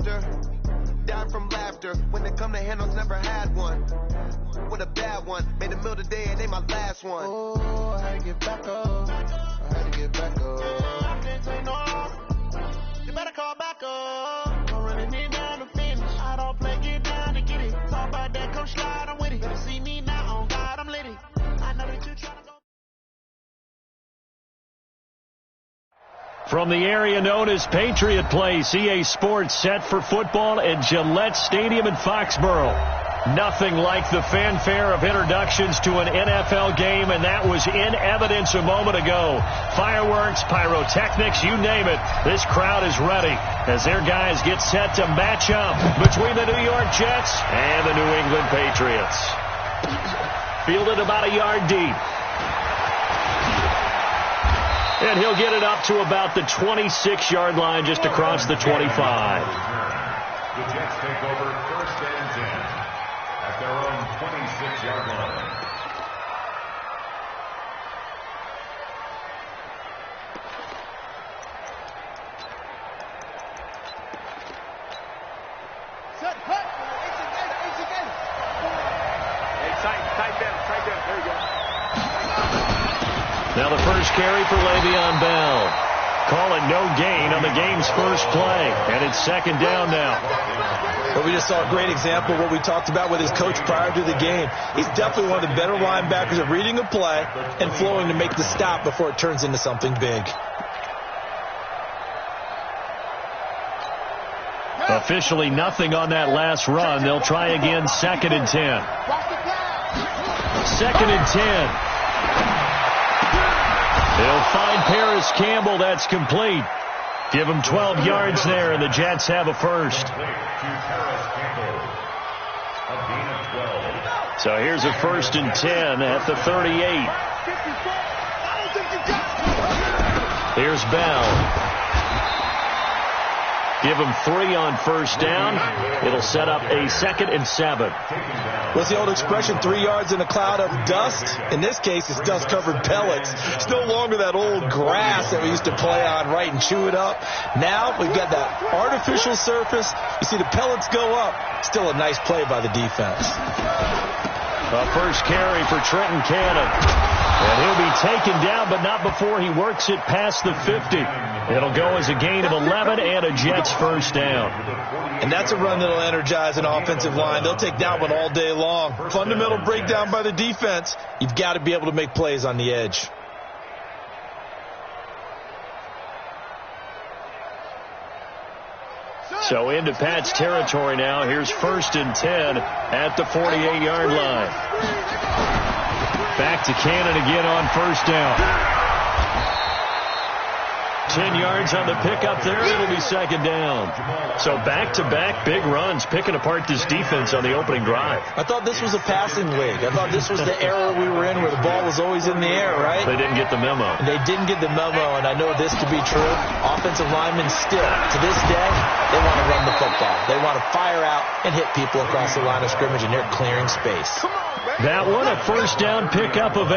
after. Dying from laughter. When it come to handles, never had one. With a bad one. Made a meal today and ain't my last one. Oh, I had to get back up. I had to get back up. I can't say no. You better call back up. I'm running it down to finish. I don't play, get down to get it. Talk about that, come slide, I'm with it. Better see me now, on God, I'm litty. I know that you tryna go. From the area known as Patriot Place, EA Sports set for football at Gillette Stadium in Foxborough. Nothing like the fanfare of introductions to an NFL game, and that was in evidence a moment ago. Fireworks, pyrotechnics, you name it. This crowd is ready as their guys get set to match up between the New York Jets and the New England Patriots. Fielded about a yard deep. And he'll get it up to about the 26-yard line, just across the 25. The Jets take over 1st and 10 at their own 26-yard line. Set, cut. It's again. Hey, tight down. There you go. Now the first carry for Le'Veon Bell. Call it no gain on the game's first play. And it's 2nd down now. But we just saw a great example of what we talked about with his coach prior to the game. He's definitely one of the better linebackers at reading a play and flowing to make the stop before it turns into something big. Officially nothing on that last run. They'll try again, 2nd and 10. 2nd and 10. They'll find Paris Campbell. That's complete. Give him 12 yards there, and the Jets have a first. So here's a 1st and 10 at the 38. Here's Bell. Give him 3 on 1st down. It'll set up a 2nd and 7. What's the old expression, 3 yards in a cloud of dust? In this case, it's dust-covered pellets. It's no longer that old grass that we used to play on, right, and chew it up. Now we've got that artificial surface. You see the pellets go up. Still a nice play by the defense. A first carry for Trenton Cannon. And he'll be taken down, but not before he works it past the 50. It'll go as a gain of 11 and a Jets first down. And that's a run that'll energize an offensive line. They'll take that one all day long. Fundamental breakdown by the defense. You've got to be able to make plays on the edge. So into Pat's territory now. Here's 1st and 10 at the 48-yard line. Back to Cannon again on 1st down. 10 yards on the pickup there. It'll be 2nd down. So back-to-back big runs, picking apart this defense on the opening drive. I thought this was a passing league. I thought this was the era we were in where the ball was always in the air, right? They didn't get the memo. They didn't get the memo, and I know this to be true. Offensive linemen still, to this day, they want to run the football. They want to fire out and hit people across the line of scrimmage, and they're clearing space. That one, a 1st down pickup of 8.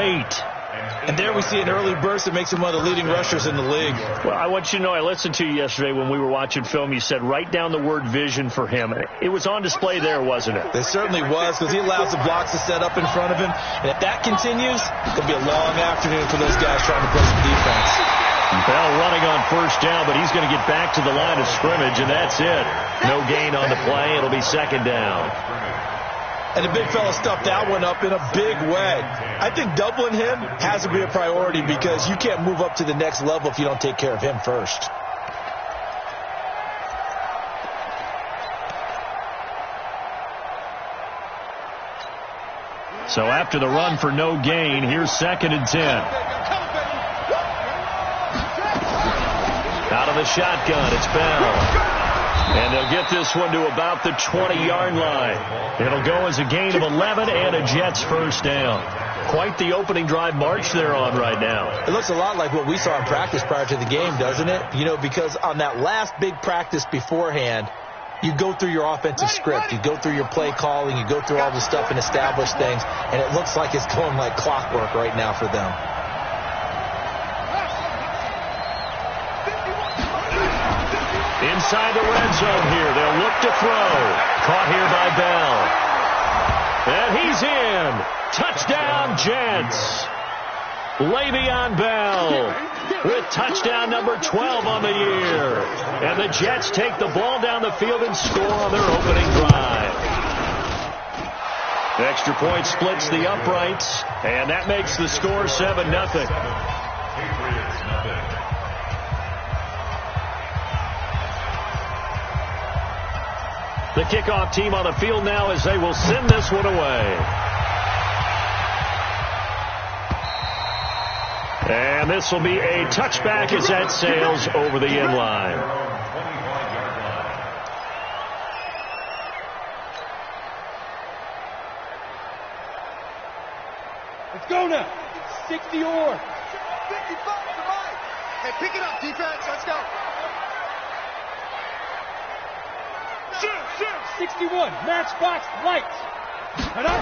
And there we see an early burst that makes him one of the leading rushers in the league. Well, I want you to know, I listened to you yesterday when we were watching film. You said write down the word vision for him. It was on display there, wasn't it? It certainly was, because he allows the blocks to set up in front of him. And if that continues, it'll be a long afternoon for those guys trying to play some defense. Bell running on 1st down, but he's going to get back to the line of scrimmage, and that's it. No gain on the play. It'll be 2nd down. And the big fella stuffed that one up in a big way. I think doubling him has to be a priority because you can't move up to the next level if you don't take care of him first. So after the run for no gain, here's 2nd and 10. Out of the shotgun, it's Bell. And they'll get this one to about the 20-yard line. It'll go as a gain of 11 and a Jets first down. Quite the opening drive march they're on right now. It looks a lot like what we saw in practice prior to the game, doesn't it? You know, because on that last big practice beforehand, you go through your offensive script. You go through your play calling. You go through all the stuff and establish things. And it looks like it's going like clockwork right now for them. Inside the red zone here. They'll look to throw. Caught here by Bell. And he's in. Touchdown, Jets. Le'Veon Bell with touchdown number 12 on the year. And the Jets take the ball down the field and score on their opening drive. The extra point splits the uprights, and that makes the score 7-0. The kickoff team on the field now as they will send this one away. And this will be a touchback as that sails over the end line. Let's go now. 60 or. 55 to Mike. Hey, pick it up, defense. Let's go. 61. Matchbox lights. And up.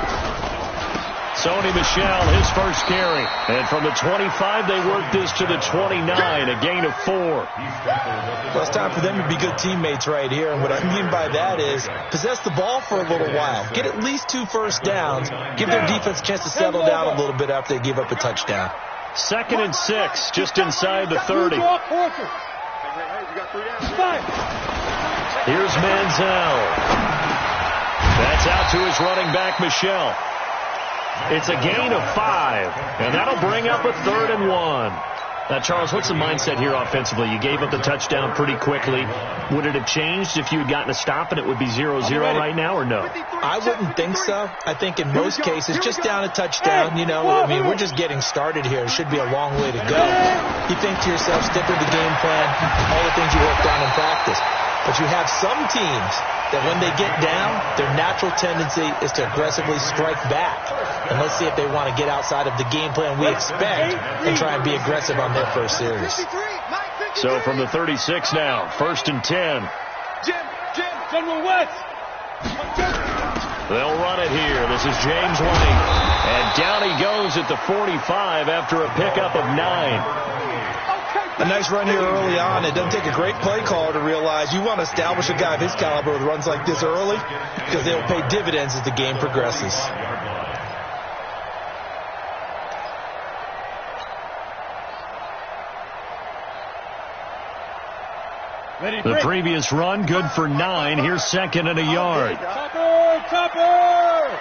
Sony Michel, his first carry. And from the 25, they work this to the 29, a gain of 4. Well, it's time for them to be good teammates right here. And what I mean by that is possess the ball for a little while. Get at least 2 first downs. Give their defense a chance to settle down a little bit after they give up a touchdown. 2nd and 6, just inside the 30. Here's Manziel. That's out to his running back, Michel. It's a gain of 5, and that'll bring up a 3rd and 1. Now, Charles, what's the mindset here offensively? You gave up the touchdown pretty quickly. Would it have changed if you had gotten a stop and it would be 0-0 right now, or no? I wouldn't think so. I think in most cases, just down a touchdown, you know, I mean, we're just getting started here. It should be a long way to go. You think to yourself, stick with the game plan, all the things you worked on in practice. But you have some teams that when they get down, their natural tendency is to aggressively strike back. And let's see if they want to get outside of the game plan we expect and try and be aggressive on their first series. So from the 36 now, 1st and 10. General West. They'll run it here. This is James White. And down he goes at the 45 after a pickup of 9. A nice run here early on. It doesn't take a great play caller to realize you want to establish a guy of his caliber with runs like this early because they'll pay dividends as the game progresses. The previous run, good for 9. Here's 2nd and a yard. Copper!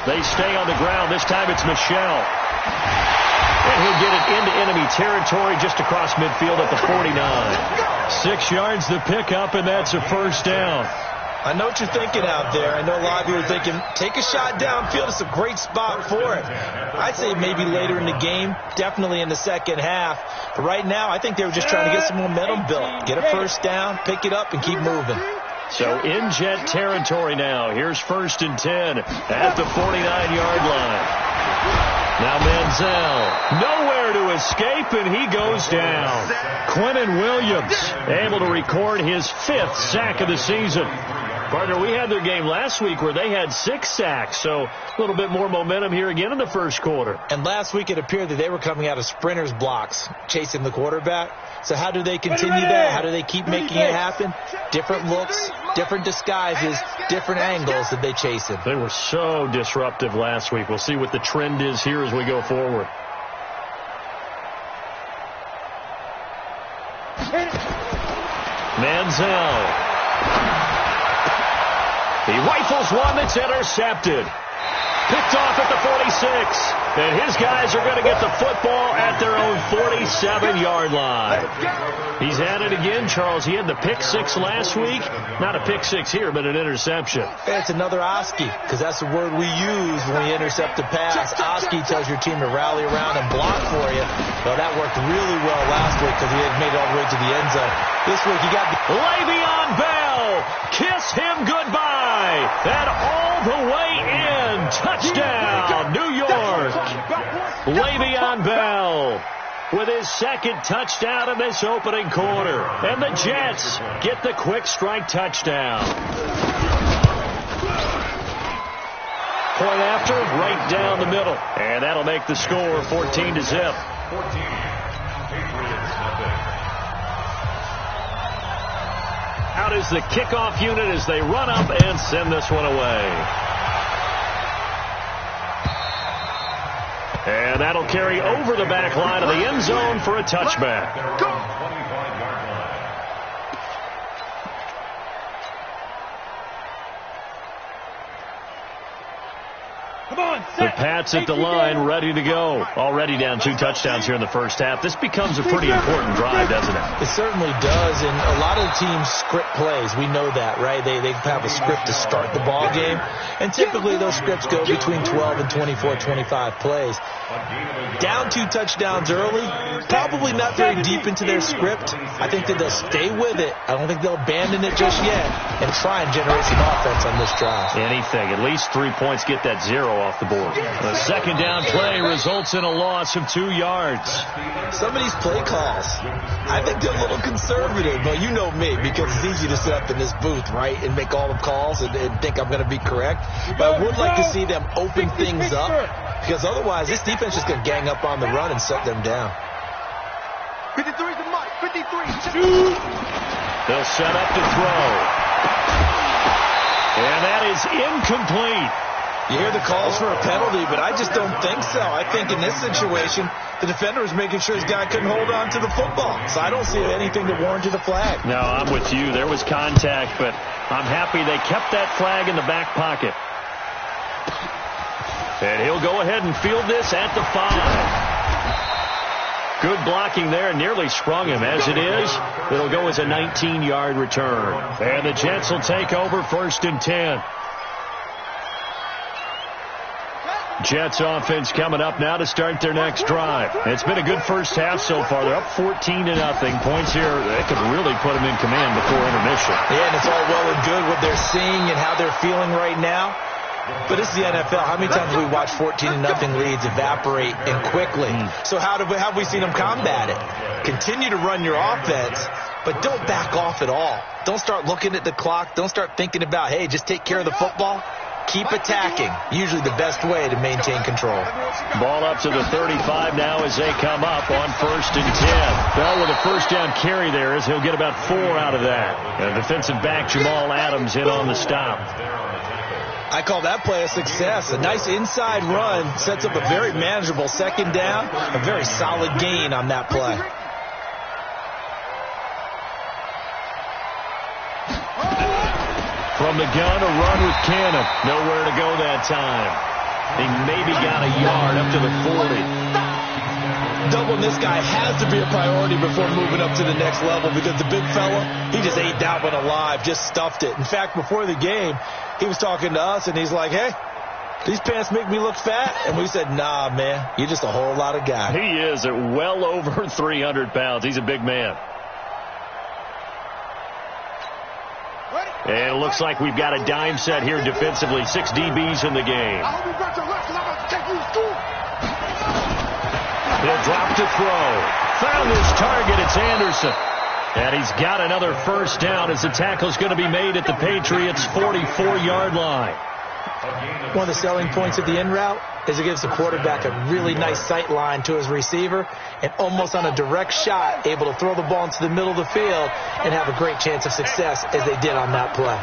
They stay on the ground. This time it's Michel. And he'll get it into enemy territory just across midfield at the 49. 6 yards the pickup, and that's a first down. I know what you're thinking out there. I know a lot of you are thinking, take a shot downfield. It's a great spot for it. I'd say maybe later in the game, definitely in the second half. But right now, I think they were just trying to get some momentum built. Get a first down, pick it up, and keep moving. So in Jet territory now. Here's 1st and 10 at the 49-yard line. Now Manziel, nowhere to escape, and he goes down. Quinnen Williams able to record his 5th sack of the season. Partner, we had their game last week where they had 6 sacks, so a little bit more momentum here again in the first quarter. And last week it appeared that they were coming out of sprinters blocks, chasing the quarterback. So how do they continue that? How do they keep making it happen? Different looks, different disguises, different angles that they chase him. They were so disruptive last week. We'll see what the trend is here as we go forward. Manziel. He rifles one that's intercepted. Picked off at the 46. And his guys are going to get the football at their own 47-yard line. He's at it again, Charles. He had the pick 6 last week. Not a pick 6 here, but an interception. It's another Oski, because that's the word we use when we intercept a pass. Oski tells your team to rally around and block for you. Well, that worked really well last week because he had made it all the way to the end zone. This week, he got Le'Veon Bell. Kiss him goodbye. And all the way in. Touchdown, New York. Le'Veon Bell with his 2nd touchdown in this opening quarter. And the Jets get the quick strike touchdown. Point after, right down the middle. And that'll make the score 14-0. 14. Out is the kickoff unit as they run up and send this one away. And that'll carry over the back line of the end zone for a touchback. The Pats at the line, ready to go. Already down 2 touchdowns here in the first half. This becomes a pretty important drive, doesn't it? It certainly does, and a lot of the teams script plays. We know that, right? They have a script to start the ball game, and typically those scripts go between 12 and 24, 25 plays. Down 2 touchdowns early, probably not very deep into their script. I think that they'll stay with it. I don't think they'll abandon it just yet and try and generate some offense on this drive. Anything. At least 3 points, get that 0 off the board. The second down play results in a loss of 2 yards. Some of these play calls, I think they're a little conservative, but you know me, because it's easy to sit up in this booth, right, and make all the calls and think I'm going to be correct. But I would like to see them open things up, because otherwise this defense is going to gang up on the run and shut them down. 53's the mic. 53. They'll set up to throw. And that is incomplete. You hear the calls for a penalty, but I just don't think so. I think in this situation, the defender was making sure his guy couldn't hold on to the football. So I don't see anything that warranted a flag. No, I'm with you. There was contact, but I'm happy they kept that flag in the back pocket. And he'll go ahead and field this at the 5. Good blocking there, nearly sprung him. As it is, it'll go as a 19-yard return. And the Jets will take over 1st and 10. Jets offense coming up now to start their next drive. It's been a good first half so far. They're up 14-0. Points here, they could really put them in command before intermission. Yeah, and it's all well and good what they're seeing and how they're feeling right now. But this is the NFL. How many times have we watched 14-0 leads evaporate and quickly? So how have we seen them combat it? Continue to run your offense, but don't back off at all. Don't start looking at the clock. Don't start thinking about, hey, just take care of the football. Keep attacking. Usually the best way to maintain control. Ball up to the 35 now as they come up on 1st and 10. Bell with a first down carry there as he'll get about 4 out of that. And defensive back Jamal Adams in on the stop. I call that play a success. A nice inside run sets up a very manageable second down. A very solid gain on that play. From the gun, a run with Cannon. Nowhere to go that time. He maybe got a yard up to the 40. Doubling this guy has to be a priority before moving up to the next level, because the big fella, he just ate that one alive, just stuffed it. In fact, before the game, he was talking to us, and he's like, hey, these pants make me look fat. And we said, nah, man, you're just a whole lot of guy. He is at well over 300 pounds. He's a big man. And it looks like we've got a dime set here defensively. 6 DBs in the game. He'll drop to throw. Found his target. It's Anderson. And he's got another first down as the tackle's going to be made at the Patriots' 44-yard line. One of the selling points of the in route is it gives the quarterback a really nice sight line to his receiver, and almost on a direct shot, able to throw the ball into the middle of the field and have a great chance of success as they did on that play.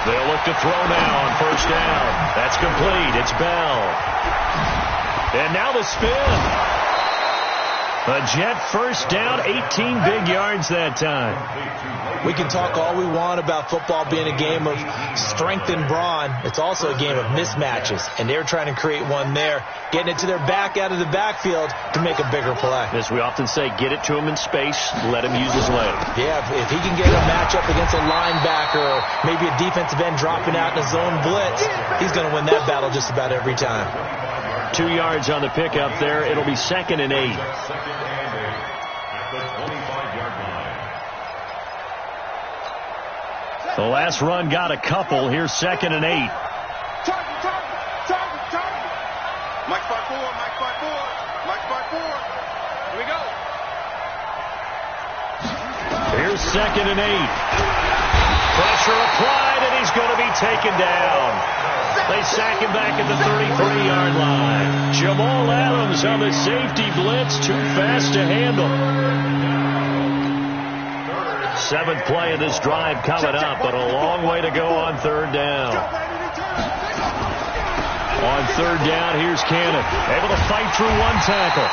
They'll look to throw now on first down. That's complete. It's Bell. And now the spin. A Jet first down, 18 big yards that time. We can talk all we want about football being a game of strength and brawn. It's also a game of mismatches, and they're trying to create one there, getting it to their back out of the backfield to make a bigger play. As we often say, get it to him in space, let him use his leg. Yeah, if he can get a matchup against a linebacker or maybe a defensive end dropping out in a zone blitz, he's going to win that battle just about every time. 2 yards on the pickup there. It'll be 2nd and 8. The last run got a couple. Here's 2nd and 8. Mike 5-4, Mike 5-4, Mike 5-4. Here we go. Here's 2nd and 8. Pressure applied, and he's going to be taken down. They sack him back at the 33-yard line. Jamal Adams on the safety blitz, too fast to handle. Seventh play of this drive coming up, but a long way to go on third down. On third down, here's Cannon, able to fight through one tackle.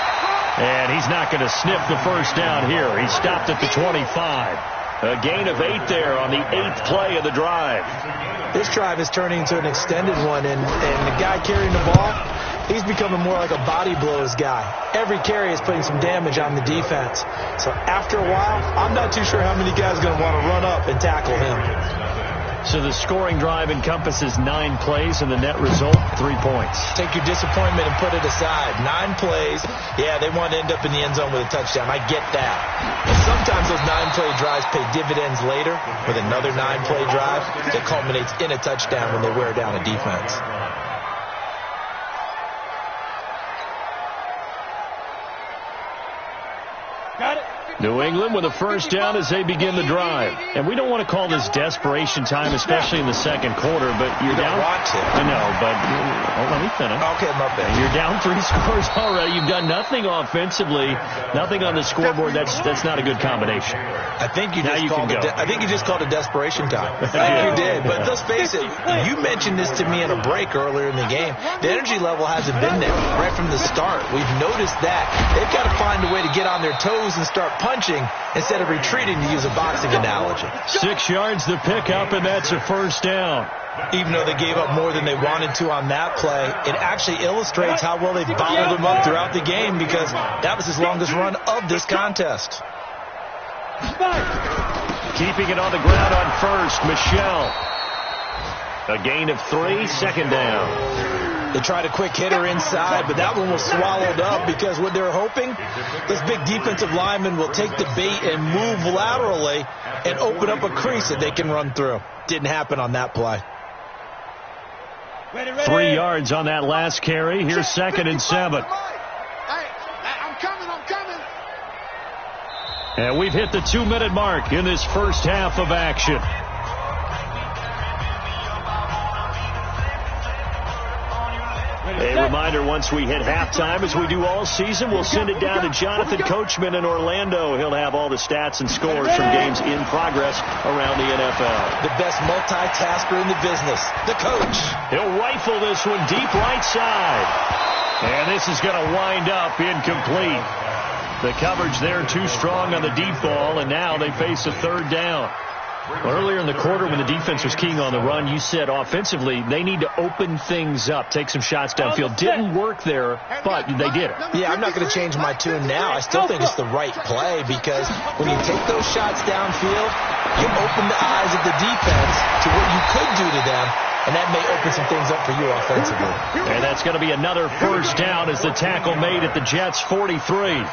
And he's not going to sniff the first down here. He stopped at the 25. A gain of 8 there on the 8th play of the drive. This drive is turning into an extended one, and the guy carrying the ball, he's becoming more like a body blows guy. Every carry is putting some damage on the defense. So after a while, I'm not too sure how many guys are going to want to run up and tackle him. So the scoring drive encompasses 9 plays, and the net result, 3 points. Take your disappointment and put it aside. 9 plays. Yeah, they want to end up in the end zone with a touchdown. I get that. But sometimes those 9-play drives pay dividends later with another 9-play drive that culminates in a touchdown when they wear down a defense. Got it. New England with a first down as they begin the drive. And we don't want to call this desperation time, especially in the second quarter, but you're down. I know, but let me finish. Okay, my bad. You're down 3 scores already. You've done nothing offensively, nothing on the scoreboard. That's not a good combination. I think you just called it desperation time. I think you did. But let's face it, you mentioned this to me in a break earlier in the game. The energy level hasn't been there right from the start. We've noticed that. They've got to find a way to get on their toes and start punching instead of retreating, to use a boxing analogy. 6 yards to pick up, and that's a first down. Even though they gave up more than they wanted to on that play, it actually illustrates how well they bottled them up throughout the game, because that was his longest run of this contest. Keeping it on the ground on first, Michelle. A gain of 3, second down. They tried a quick hitter inside, but that one was swallowed up, because what they're hoping, this big defensive lineman will take the bait and move laterally and open up a crease that they can run through. Didn't happen on that play. 3 yards on that last carry. Here's 2nd and 7. And we've hit the 2-minute mark in this first half of action. A reminder, once we hit halftime, as we do all season, we'll send it down to Jonathan Coachman in Orlando. He'll have all the stats and scores from games in progress around the NFL. The best multitasker in the business, the coach. He'll rifle this one deep right side. And this is going to wind up incomplete. The coverage there too strong on the deep ball, and now they face a third down. Earlier in the quarter, when the defense was keying on the run, you said offensively they need to open things up, take some shots downfield. Didn't work there, but they did it. Yeah, I'm not going to change my tune now. I still think it's the right play, because when you take those shots downfield, you open the eyes of the defense to what you could do to them, and that may open some things up for you offensively. And that's going to be another first down as the tackle made at the Jets' 43.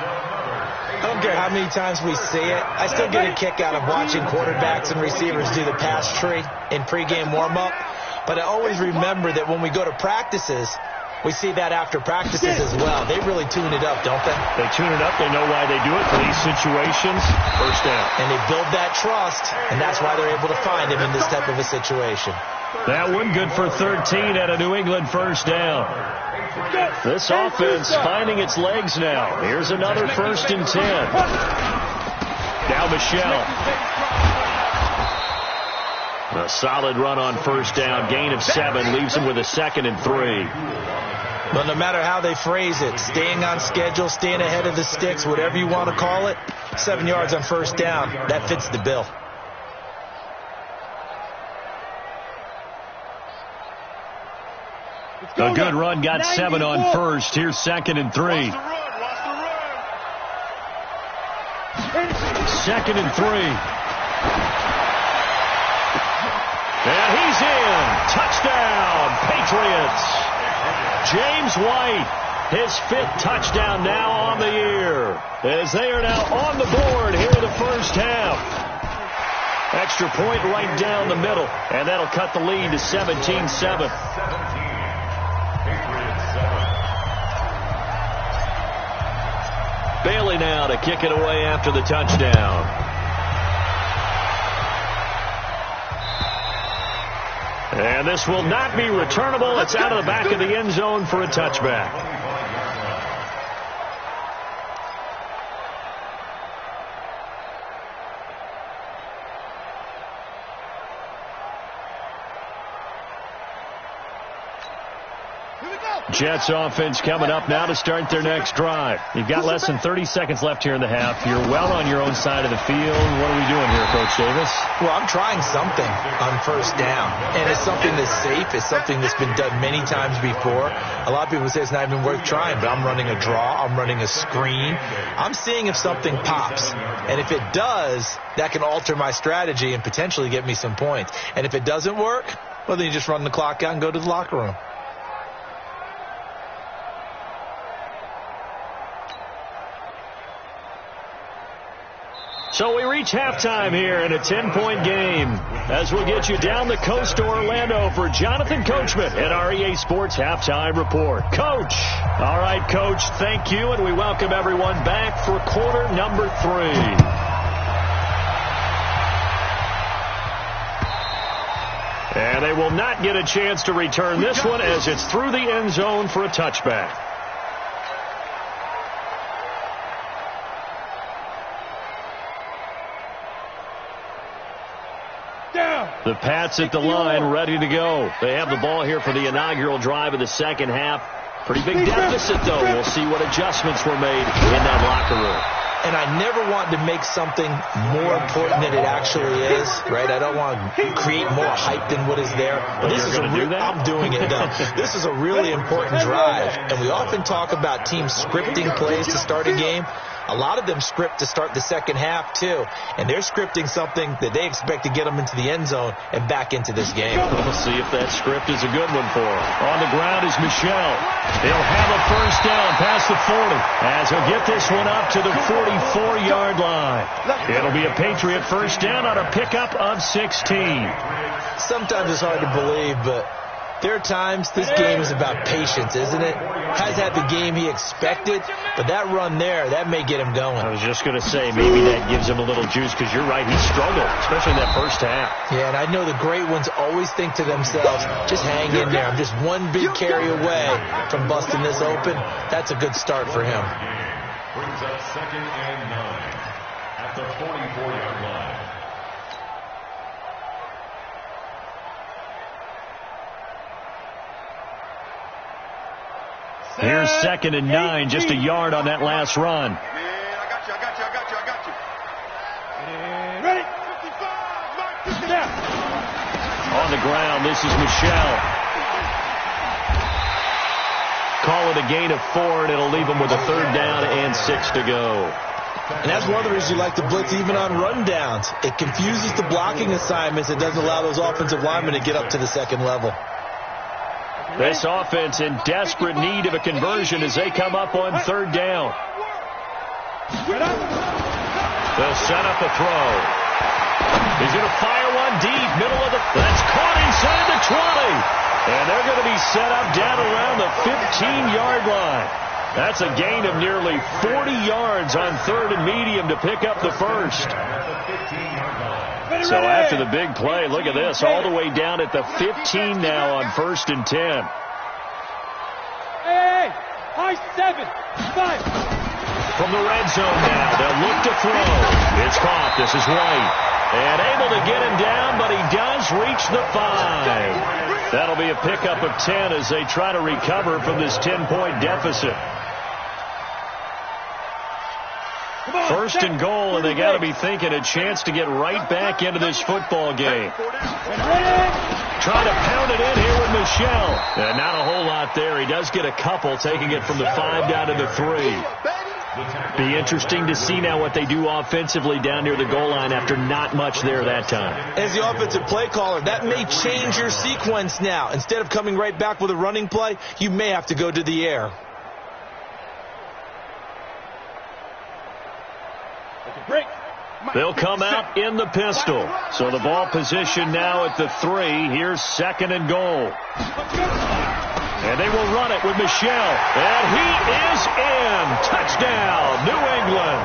I don't care how many times we see it. I still get a kick out of watching quarterbacks and receivers do the pass tree in pregame warm-up. But I always remember that when we go to practices, we see that after practices as well. They really tune it up, don't they? They tune it up. They know why they do it for these situations. First down. And they build that trust, and that's why they're able to find him in this type of a situation. That one good for 13 at a New England first down. This offense finding its legs now. Here's another 1st and 10. Now Michelle. A solid run on first down. Gain of 7 leaves him with a 2nd and 3. But no matter how they phrase it, staying on schedule, staying ahead of the sticks, whatever you want to call it, 7 yards on first down, that fits the bill. A good run, got 7 on first. Here's 2nd and 3. 2nd and 3. And he's in. Touchdown, Patriots. James White, his 5th touchdown now on the year, as they are now on the board here in the first half. Extra point right down the middle, and that'll cut the lead to 17-7. Bailey now to kick it away after the touchdown. And this will not be returnable. It's out of the back of the end zone for a touchback. Jets offense coming up now to start their next drive. You've got less than 30 seconds left here in the half. You're well on your own side of the field. What are we doing here, Coach Davis? Well, I'm trying something on first down, and it's something that's safe. It's something that's been done many times before. A lot of people say it's not even worth trying, but I'm running a draw. I'm running a screen. I'm seeing if something pops, and if it does, that can alter my strategy and potentially get me some points. And if it doesn't work, well, then you just run the clock out and go to the locker room. So we reach halftime here in a 10-point game as we'll get you down the coast to Orlando for Jonathan Coachman at our EA Sports Halftime Report. Coach. All right, Coach, thank you, and we welcome everyone back for quarter number 3. And they will not get a chance to return this one as it's through the end zone for a touchback. The Pats at the line, ready to go. They have the ball here for the inaugural drive of the second half. Pretty big deficit, though. We'll see what adjustments were made in that locker room. And I never want to make something more important than it actually is, right? I don't want to create more hype than what is there. But this is I'm doing it, though. This is a really important drive. And we often talk about teams scripting plays to start a game. A lot of them script to start the second half, too. And they're scripting something that they expect to get them into the end zone and back into this game. We'll see if that script is a good one for him. On the ground is Michel. He'll have a first down past the 40 as he'll get this one up to the 44-yard line. It'll be a Patriot first down on a pickup of 16. Sometimes it's hard to believe, but there are times this game is about patience, isn't it? Has had the game he expected, but that run there, that may get him going. I was just going to say, maybe that gives him a little juice, because you're right, he struggled, especially in that first half. Yeah, and I know the great ones always think to themselves, just hang in there. I'm just one big carry away from busting this open. That's a good start for him. Brings up 2nd and 9 at the 44-yard line. Here's 2nd and 9, just a yard on that last run. Man, I got you. Ready? 55, Mark, On the ground, this is Michel. Call it a gain of 4, and it'll leave him with a 3rd down and 6 to go. And that's one of the reasons you like to blitz even on rundowns. It confuses the blocking assignments. It doesn't allow those offensive linemen to get up to the second level. This offense in desperate need of a conversion as they come up on 3rd down. They'll set up a throw. He's going to fire one deep, middle of the... That's caught inside the 20. And they're going to be set up down around the 15-yard line. That's a gain of nearly 40 yards on 3rd and medium to pick up the first. So after the big play, look at this, all the way down at the 15 now on 1st and 10. Hey, high 7, 5. From the red zone now, they'll look to throw. It's caught. This is White. And able to get him down, but he does reach the 5. That'll be a pickup of 10 as they try to recover from this 10-point deficit. 1st and goal, and they got to be thinking a chance to get right back into this football game. Trying to pound it in here with Michel. And not a whole lot there. He does get a couple, taking it from the 5 down to the 3. Be interesting to see now what they do offensively down near the goal line after not much there that time. As the offensive play caller, that may change your sequence now. Instead of coming right back with a running play, you may have to go to the air. They'll come out in the pistol. So the ball position now at the 3. Here's 2nd and goal. And they will run it with Michel. And he is in. Touchdown, New England.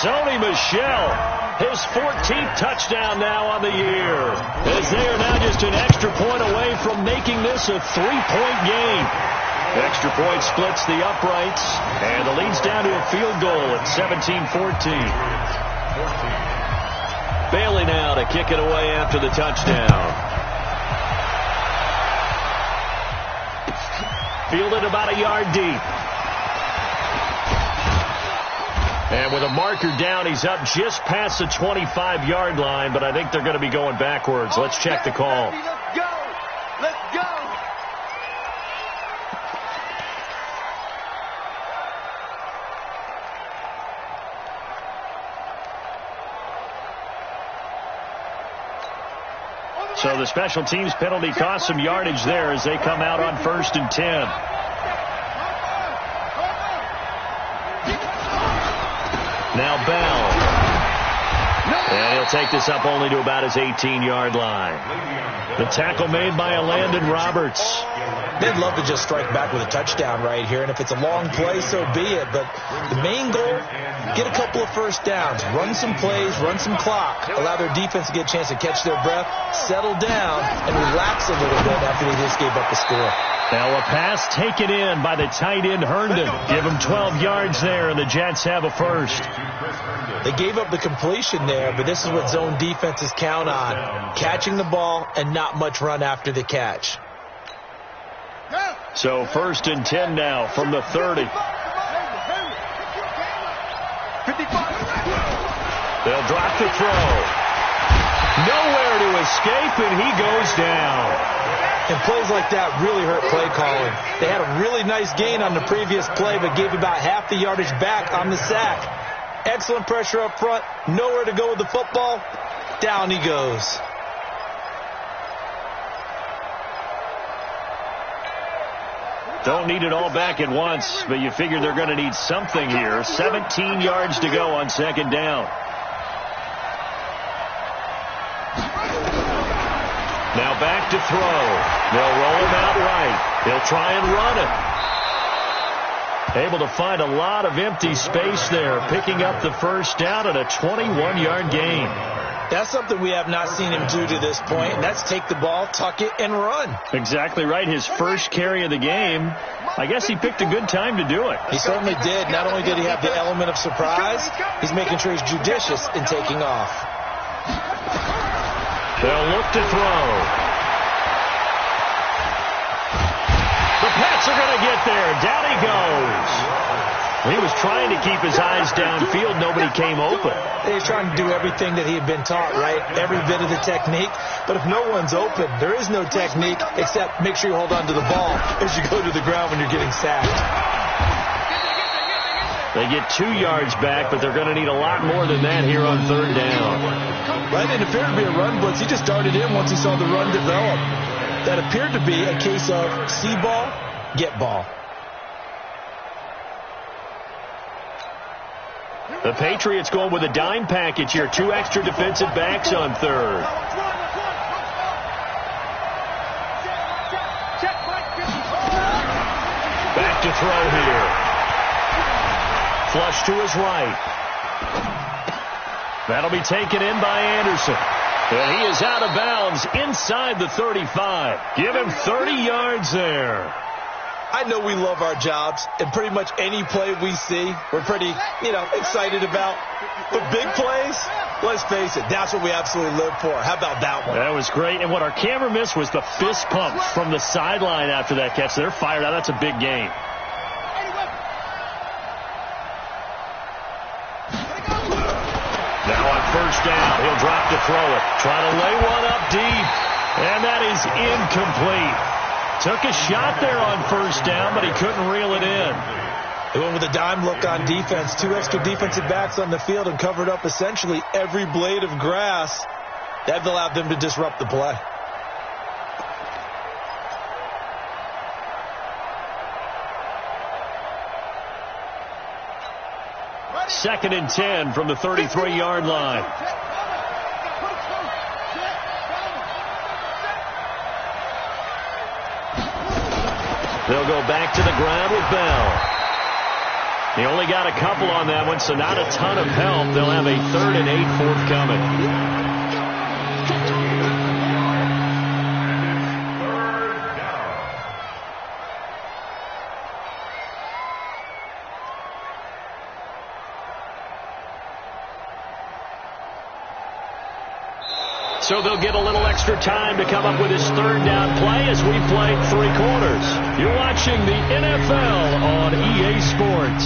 Sony Michel, his 14th touchdown now on the year, as they are now just an extra point away from making this a 3-point game. Extra point splits the uprights, and the lead's down to a field goal at 17-14. Bailey now to kick it away after the touchdown. Fielded about a yard deep. And with a marker down, he's up just past the 25-yard line, but I think they're going to be going backwards. Let's check the call. Let's go. Let's go. So the special teams penalty cost some yardage there as they come out on 1st and 10. Now Bell. And he'll take this up only to about his 18-yard line. The tackle made by Landon Roberts. They'd love to just strike back with a touchdown right here, and if it's a long play, so be it. But the main goal, get a couple of first downs, run some plays, run some clock, allow their defense to get a chance to catch their breath, settle down, and relax a little bit after they just gave up the score. Now a pass taken in by the tight end Herndon. Give him 12 yards there, and the Jets have a first. They gave up the completion there, but this is what zone defenses count on, catching the ball and not much run after the catch. So 1st and 10 now from the 30. They'll drop the throw. Nowhere to escape, and he goes down. And plays like that really hurt play calling. They had a really nice gain on the previous play, but gave about half the yardage back on the sack. Excellent pressure up front. Nowhere to go with the football. Down he goes. Don't need it all back at once, but you figure they're going to need something here. 17 yards to go on 2nd down. Now back to throw. They'll roll him out right. He'll try and run it. Able to find a lot of empty space there, picking up the first down at a 21-yard gain. That's something we have not seen him do to this point, and that's take the ball, tuck it, and run. Exactly right. His first carry of the game. I guess he picked a good time to do it. He certainly did. Not only did he have the element of surprise, he's making sure he's judicious in taking off. They'll look to throw. The Pats are going to get there. Down he goes. He was trying to keep his eyes downfield. Nobody came open. He's trying to do everything that he had been taught, right? Every bit of the technique. But if no one's open, there is no technique except make sure you hold on to the ball as you go to the ground when you're getting sacked. They get 2 yards back, but they're going to need a lot more than that here on 3rd down. Right, it appeared to be a run blitz. He just darted in once he saw the run develop. That appeared to be a case of see ball, get ball. The Patriots going with a dime package here. 2 extra defensive backs on 3rd. Back to throw here. Flush to his right. That'll be taken in by Anderson. And he is out of bounds inside the 35. Give him 30 yards there. I know we love our jobs, and pretty much any play we see, we're pretty, excited about. But big plays, let's face it, that's what we absolutely live for. How about that one? That was great. And what our camera missed was the fist pumps from the sideline after that catch. They're fired out. That's a big gain. Now on 1st down, he'll drop to throw it. Trying to lay one up deep. And that is incomplete. Took a shot there on 1st down, but he couldn't reel it in. They went with a dime look on defense. 2 extra defensive backs on the field and covered up essentially every blade of grass. That allowed them to disrupt the play. Second and 10 from the 33-yard line. They'll go back to the ground with Bell. He only got a couple on that one, so not a ton of help. They'll have a 3rd and 8 forthcoming. So they'll get a little extra time to come up with his 3rd down play as we play 3 quarters. You're watching the NFL on EA Sports.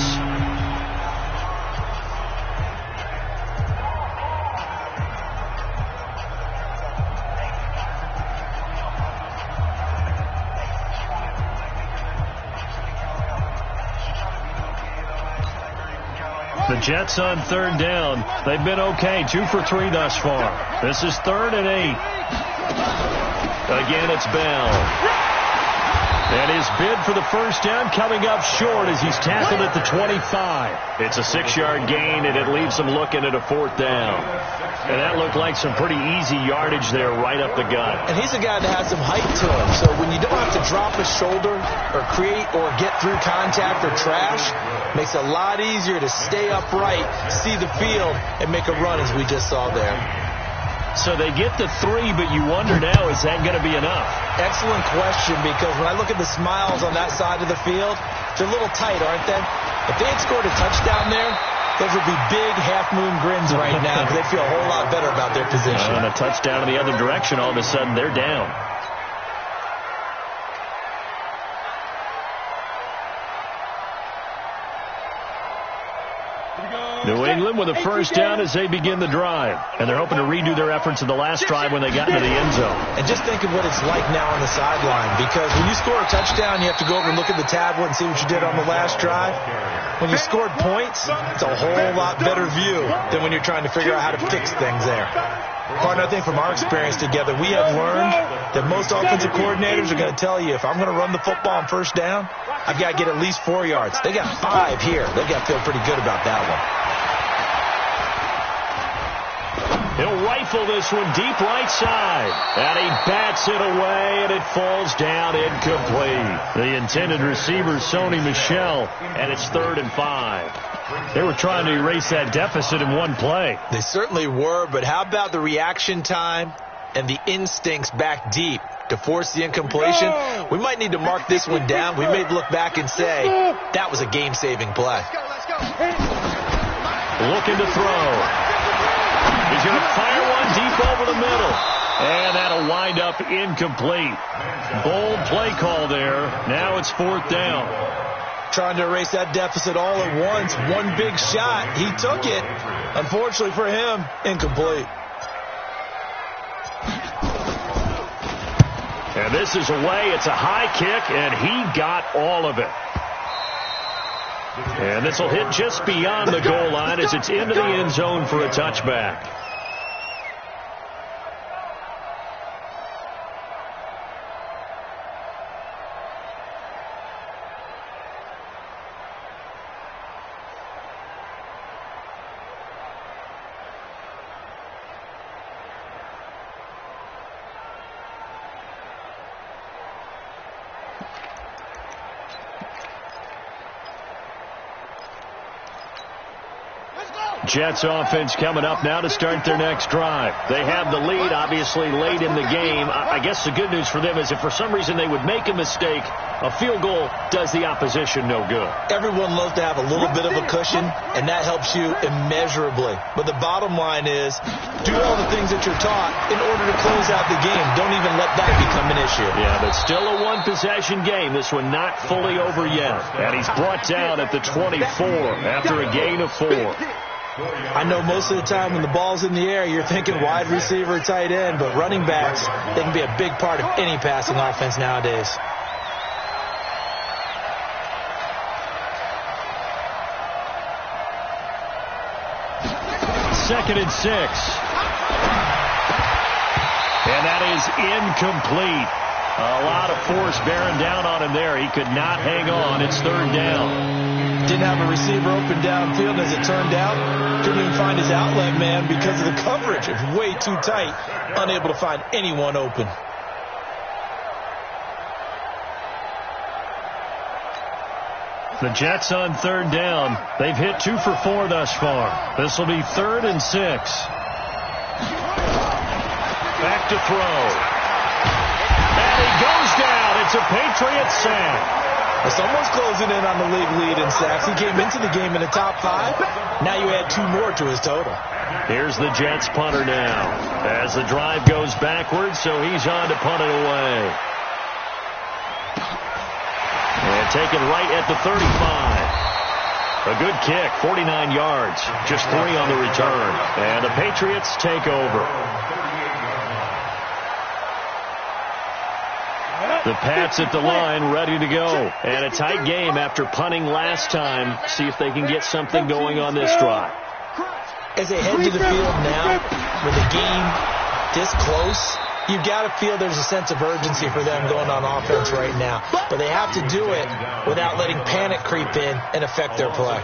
The Jets on 3rd down. They've been okay. 2 for 3 thus far. This is 3rd and 8. Again, it's Bell. And his bid for the 1st down coming up short as he's tackled at the 25. It's a 6-yard gain, and it leaves him looking at a 4th down. And that looked like some pretty easy yardage there right up the gut. And he's a guy that has some height to him, so when you don't have to drop a shoulder or create or get through contact or trash, makes it a lot easier to stay upright, see the field, and make a run as we just saw there. So they get the 3, but you wonder now, is that going to be enough? Excellent question, because when I look at the smiles on that side of the field, they're a little tight, aren't they? If they had scored a touchdown there, those would be big half-moon grins right now because they feel a whole lot better about their position. And a touchdown in the other direction, all of a sudden they're down. New England with a 1st down as they begin the drive. And they're hoping to redo their efforts in the last drive when they got into the end zone. And just think of what it's like now on the sideline, because when you score a touchdown, you have to go over and look at the tablet and see what you did on the last drive. When you scored points, it's a whole lot better view than when you're trying to figure out how to fix things there. Partner, I think from our experience together, we have learned that most offensive coordinators are going to tell you, if I'm going to run the football on 1st down, I've got to get at least 4 yards. They got 5 here. They've got to feel pretty good about that one. He'll rifle this one deep right side. And he bats it away, and it falls down incomplete. The intended receiver, Sony Michel, and it's 3rd and 5. They were trying to erase that deficit in one play. They certainly were, but how about the reaction time and the instincts back deep to force the incompletion? We might need to mark this one down. We may look back and say, that was a game-saving play. Looking to throw. He's going to fire one deep over the middle. And that'll wind up incomplete. Bold play call there. Now it's 4th down. Trying to erase that deficit all at once. One big shot. He took it. Unfortunately for him, incomplete. And this is away. It's a high kick, and he got all of it. And this will hit just beyond the goal line as it's into the end zone for a touchback. Jets offense coming up now to start their next drive. They have the lead, obviously, late in the game. I guess the good news for them is if for some reason they would make a mistake, a field goal does the opposition no good. Everyone loves to have a little bit of a cushion, and that helps you immeasurably. But the bottom line is, do all the things that you're taught in order to close out the game. Don't even let that become an issue. Yeah, but still a one-possession game. This one not fully over yet. And he's brought down at the 24 after a gain of 4. I know most of the time when the ball's in the air, you're thinking wide receiver, tight end, but running backs, they can be a big part of any passing offense nowadays. Second and 6. And that is incomplete. A lot of force bearing down on him there. He could not hang on. It's 3rd down. Didn't have a receiver open downfield, and as it turned out, couldn't even find his outlet man because of the coverage. It was way too tight, unable to find anyone open. The Jets on 3rd down. They've hit 2 for 4 thus far. This will be 3rd and 6. Back to throw. And he goes down. It's a Patriots sack. Well, someone's closing in on the league lead in sacks. He came into the game in the top 5. Now you add 2 more to his total. Here's the Jets punter now. As the drive goes backwards, so he's on to punt it away. And taken right at the 35. A good kick, 49 yards. Just 3 on the return. And the Patriots take over. The Pats at the line, ready to go. And a tight game after punting last time. See if they can get something going on this drive. As they head to the field now, with the game this close, you've got to feel there's a sense of urgency for them going on offense right now. But they have to do it without letting panic creep in and affect their play.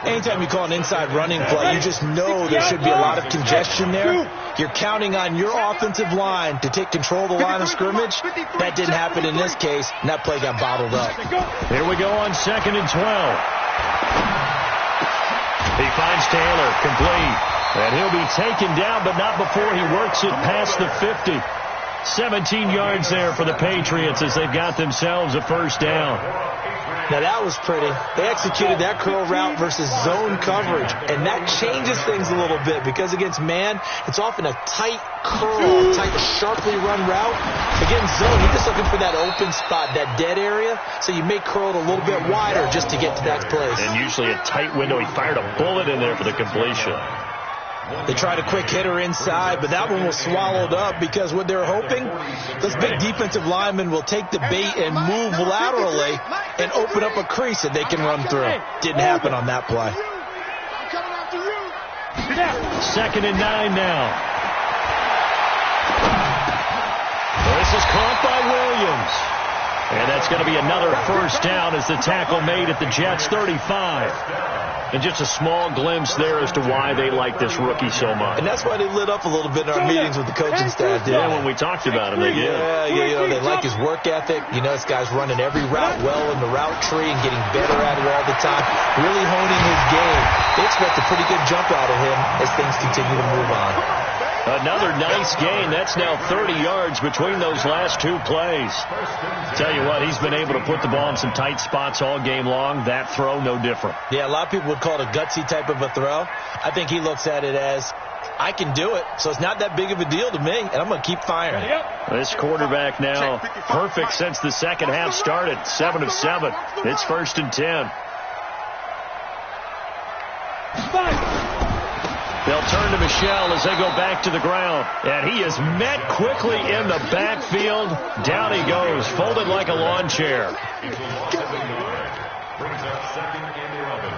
Anytime you call an inside running play, you just know there should be a lot of congestion there. You're counting on your offensive line to take control of the line of scrimmage. That didn't happen in this case, and that play got bottled up. Here we go on 2nd and 12. He finds Taylor, complete. And he'll be taken down, but not before he works it past the 50. 17 yards there for the Patriots as they've got themselves a 1st down. Now that was pretty. They executed that curl route versus zone coverage, and that changes things a little bit because against man, it's often a tight curl, tight, sharply run route. Against zone, you're just looking for that open spot, that dead area, so you may curl it a little bit wider just to get to that place. And usually a tight window. He fired a bullet in there for the completion. They tried a quick hitter inside, but that one was swallowed up because what they're hoping, those big defensive linemen will take the bait and move laterally and open up a crease that they can run through. Didn't happen on that play. 2nd and 9 now. This is caught by Williams. And that's going to be another 1st down as the tackle made at the Jets' 35. And just a small glimpse there as to why they like this rookie so much. And that's why they lit up a little bit in our meetings with the coaching staff. Yeah, when we talked about him, they did. Yeah, you know, they like his work ethic. You know, this guy's running every route well in the route tree and getting better at it all the time. Really honing his game. They expect a pretty good jump out of him as things continue to move on. Another nice gain. That's now 30 yards between those last 2 plays. Tell you what, he's been able to put the ball in some tight spots all game long. That throw, no different. Yeah, a lot of people would call it a gutsy type of a throw. I think he looks at it as, I can do it, so it's not that big of a deal to me, and I'm going to keep firing. This quarterback now perfect since the second half started. 7 of 7. It's 1st and 10. They'll turn to Michel as they go back to the ground. And he is met quickly in the backfield. Down he goes, folded like a lawn chair. Brings up 2nd and 11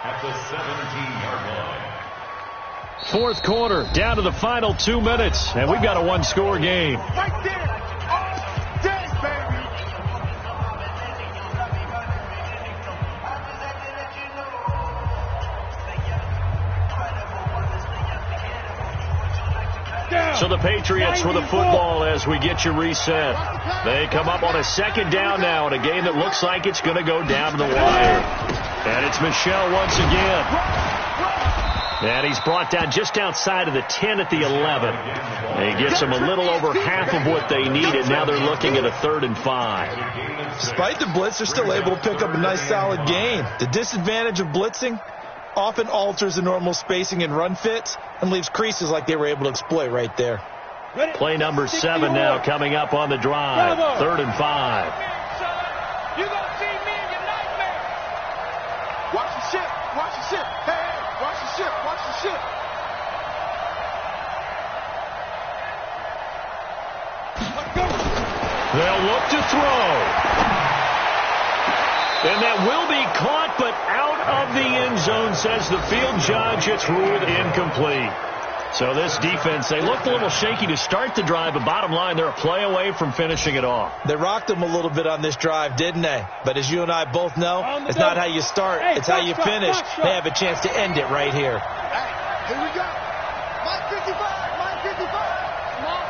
at the 17-yard line. 4th quarter, down to the final 2 minutes. And we've got a 1-score game. Right there. Dead, baby. So the Patriots with the football as we get you reset. They come up on a 2nd down now in a game that looks like it's going to go down to the wire. And it's Michel once again. And he's brought down just outside of the 10 at the 11. And he gets them a little over half of what they needed. Now they're looking at a 3rd and 5. Despite the blitz, they're still able to pick up a nice solid gain. The disadvantage of blitzing often alters the normal spacing and run fits and leaves creases like they were able to exploit right there. Play number 7 now coming up on the drive. 3rd and 5. You're going to see me in your nightmare. Watch the ship. Watch the ship. Hey, watch the ship. Watch the ship. They'll look to throw. And that will be caught, but out of the end zone, says the field judge. It's ruled incomplete. So this defense, they looked a little shaky to start the drive, but bottom line, they're a play away from finishing it off. They rocked them a little bit on this drive, didn't they? But as you and I both know, it's not how you start, it's how you finish. They have a chance to end it right here. Hey, here we go. Mike 55. Mike 55. Come on.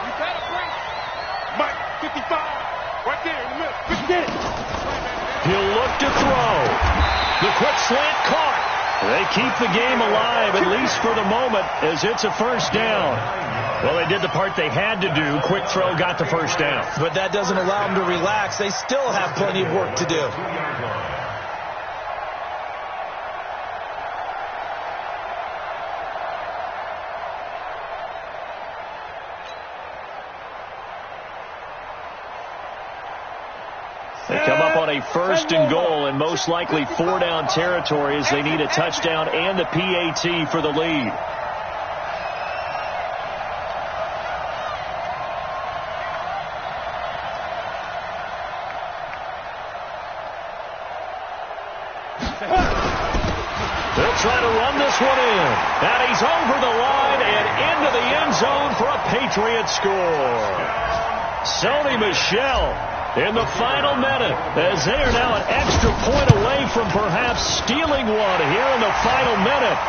You better break. Mike 55. Right there in the middle. Get it. He'll look to throw. The quick slant caught. They keep the game alive, at least for the moment, as it's a first down. Well, they did the part they had to do. Quick throw got the first down. But that doesn't allow them to relax. They still have plenty of work to do. They come up on a first and goal and most likely 4-down territory as they need a touchdown and a PAT for the lead. They'll try to run this one in. And he's over the line and into the end zone for a Patriot score. Sony Michel in the final minute, as they are now an extra point away from perhaps stealing one here in the final minute.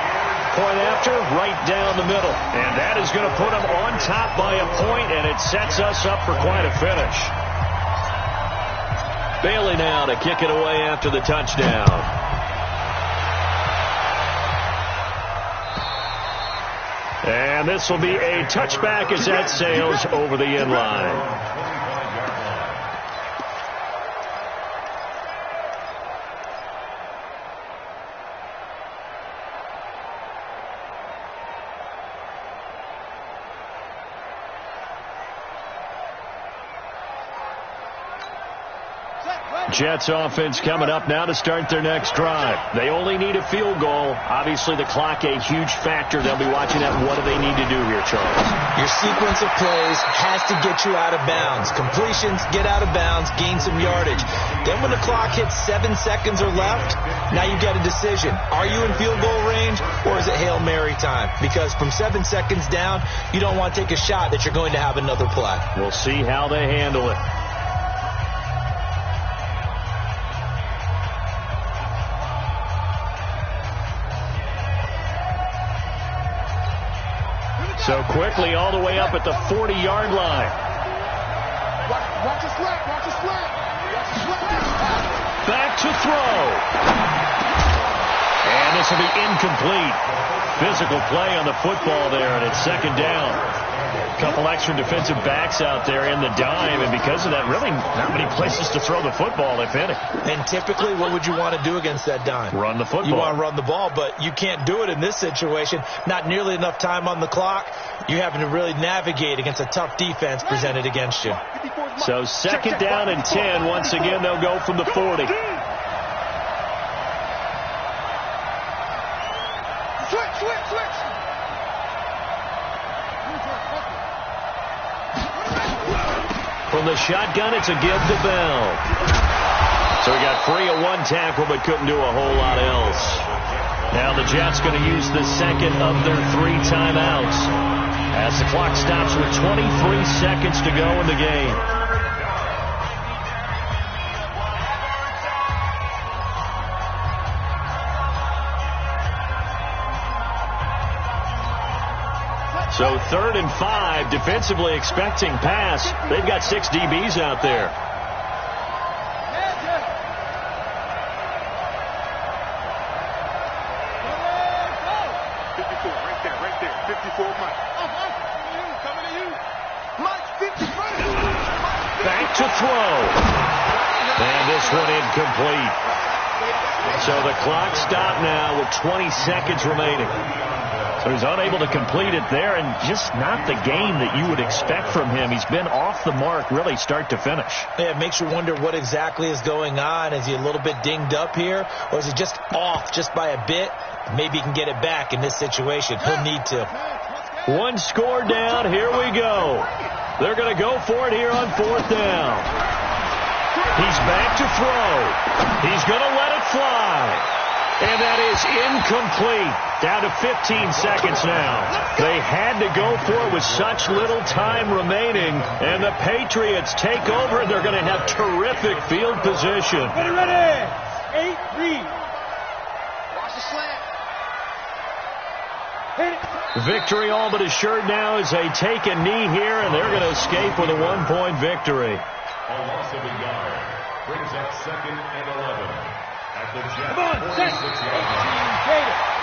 Point after, right down the middle. And that is going to put them on top by a point, and it sets us up for quite a finish. Bailey now to kick it away after the touchdown. And this will be a touchback as that sails over the end line. Jets offense coming up now to start their next drive. They only need a field goal. Obviously, the clock a huge factor. They'll be watching that. What do they need to do here, Charles? Your sequence of plays has to get you out of bounds. Completions, get out of bounds, gain some yardage. Then when the clock hits 7 seconds or left, now you get a decision. Are you in field goal range, or is it Hail Mary time? Because from 7 seconds down, you don't want to take a shot that you're going to have another play. We'll see how they handle it. So quickly all the way up at the 40-yard line. Watch the slant, watch the slant. Back to throw. And this will be incomplete. Physical play on the football there, and it's second down. A couple extra defensive backs out there in the dime, and because of that, really not many places to throw the football, if any. And typically, what would you want to do against that dime? Run the football. You want to run the ball, but you can't do it in this situation. Not nearly enough time on the clock. You're having to really navigate against a tough defense presented against you. So second down and 10. Once again, they'll go from the 40. Switch. From the shotgun, it's a give to Bell. So he got free of one tackle, but couldn't do a whole lot else. Now the Jets going to use the second of their 3 timeouts as the clock stops with 23 seconds to go in the game. So 3rd and 5, defensively expecting pass. They've got 6 DBs out there. Right there. 54, Mike. Coming to you. Mike, 54. Back to throw. And this one incomplete. So the clock stopped now with 20 seconds remaining. So he's unable to complete it there, and just not the game that you would expect from him. He's been off the mark really start to finish. Yeah, it makes you wonder what exactly is going on. Is he a little bit dinged up here, or is he just off just by a bit? Maybe he can get it back in this situation. He'll need to. 1 score down. Here we go. They're going to go for it here on 4th down. He's back to throw. He's going to let it fly. And that is incomplete. Down to 15 seconds now. They had to go for it with such little time remaining. And the Patriots take over. They're going to have terrific field position. Ready. 8-3. Watch the slant. Victory all but assured now as they take a knee here, and they're going to escape with a 1-point victory. A loss of a yard. Brings up 2nd and 11 at the Jets' Come on, set. 46-yard line. Gator.